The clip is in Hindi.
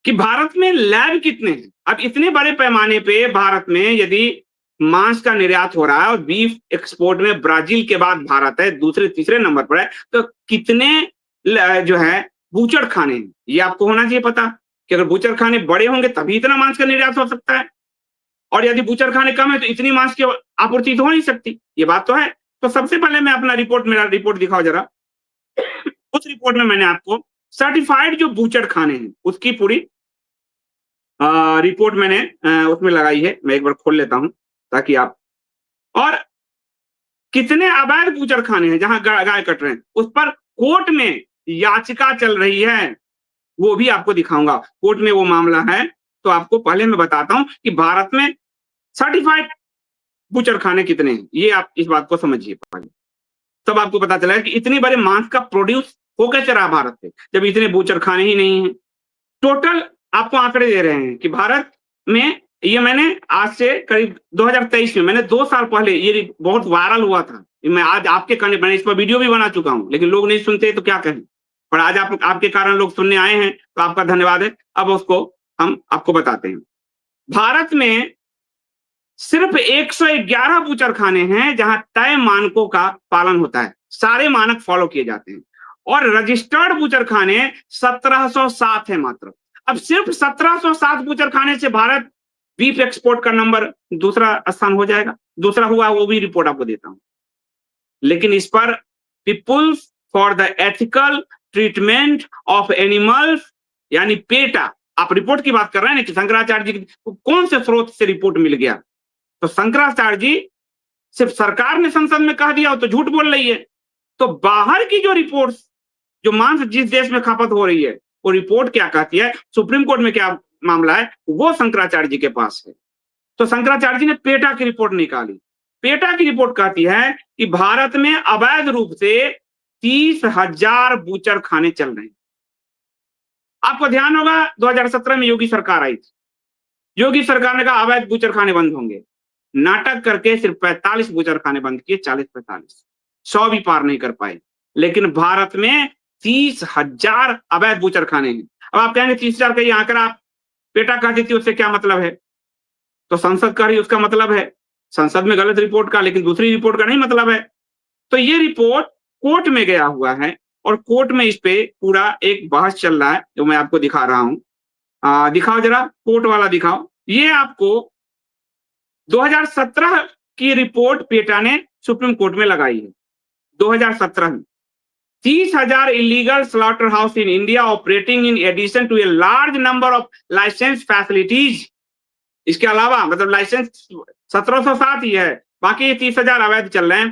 कि भारत में लैब कितने हैं। अब इतने बड़े पैमाने पे भारत में यदि मांस का निर्यात हो रहा है और बीफ एक्सपोर्ट में ब्राजील के बाद भारत है, दूसरे तीसरे नंबर पर है, तो कितने जो है बूचड़ खाने हैं, ये आपको होना चाहिए पता कि अगर बूचड़ खाने बड़े होंगे तभी इतना मांस का निर्यात हो सकता है, और यदि बूचड़ खाने कम है तो इतनी मांस की आपूर्ति तो हो नहीं सकती। ये बात तो है। तो सबसे पहले मैं अपना मेरा रिपोर्ट दिखाओ जरा। उस रिपोर्ट में मैंने आपको सर्टिफाइड जो बूचड़ खाने हैं उसकी पूरी रिपोर्ट मैंने उसमें लगाई है। मैं एक बार खोल लेता हूं ताकि आप, और कितने अवैध बूचड़ खाने हैं जहां गाय कट रहे हैं उस पर कोर्ट में याचिका चल रही है, वो भी आपको दिखाऊंगा। कोर्ट में वो मामला है। तो आपको पहले मैं बताता हूं कि भारत में सर्टिफाइड बूचड़ खाने कितने हैं, ये आप इस बात को समझिए पहले, तब आपको पता चला कि इतनी बड़े मांस का प्रोड्यूस हो कैसे रहा भारत से जब इतने बूचड़ खाने ही नहीं है। टोटल आपको आंकड़े दे रहे हैं कि भारत में, ये मैंने आज से करीब 2023 में, मैंने 2 साल पहले, ये बहुत वायरल हुआ था, मैं आज आपके कहने, मैंने इस पर वीडियो भी बना चुका हूं, लेकिन लोग नहीं सुनते तो क्या कहें, पर आज आपके कारण लोग सुनने आए हैं तो आपका धन्यवाद है। अब उसको हम आपको बताते हैं। भारत में सिर्फ 111 बूचड़ खाने हैं जहां तय मानकों का पालन होता है, सारे मानक फॉलो किए जाते हैं, और रजिस्टर्ड बूचड़ खाने 1707 है मात्र। अब सिर्फ 1707 बूचड़ खाने से भारत बीफ एक्सपोर्ट का नंबर दूसरा स्थान हो जाएगा। दूसरा हुआ वो भी रिपोर्ट आपको देता हूं, लेकिन इस पर peoples for the ethical treatment of animals यानी पेटा, आप रिपोर्ट की बात कर रहे हैं ना कि शंकराचार्य जी को कौन से स्रोत से रिपोर्ट मिल गया, तो शंकराचार्य जी सिर्फ सरकार ने संसद में कह दिया हो तो झूठ बोल रही है। तो बाहर की जो रिपोर्ट्स, जो मांस जिस देश में खपत हो रही है, वो रिपोर्ट क्या कहती है, सुप्रीम कोर्ट में क्या मामला है, वो शंकराचार्य जी के पास है। तो शंकराचार्य जी ने पेटा की रिपोर्ट निकाली। पेटा की रिपोर्ट कहती है कि भारत में अवैध रूप से 30,000 बूचड़ खाने चल रहे हैं। आपको ध्यान होगा 2017 में योगी सरकार आई थी, योगी सरकार ने कहा अवैध बूचड़ खाने बंद होंगे, नाटक करके सिर्फ 45 बूचड़ खाने बंद किए, 40-45, 100 भी पार नहीं कर पाए। लेकिन भारत में 30,000 अवैध बूचड़ खाने हैं। अब आप कहेंगे 30,000 का ये आंकड़ा आप पेटा कह देती, उससे क्या मतलब है, तो संसद का ही उसका मतलब है, संसद में गलत रिपोर्ट का, लेकिन दूसरी रिपोर्ट का नहीं मतलब है। तो ये रिपोर्ट कोर्ट में गया हुआ है और कोर्ट में इस पे पूरा एक बहस चल रहा है जो मैं आपको दिखा रहा हूं। दिखाओ जरा, कोर्ट वाला दिखाओ। ये आपको 2017 की रिपोर्ट पेटा ने सुप्रीम कोर्ट में लगाई है। 2017 में 30,000 illegal slaughterhouse in India operating in addition to a large number of licensed facilities। इसके अलावा मतलब लाइसेंस 1707 ही है, बाकी 30,000 अवैध चल रहे हैं।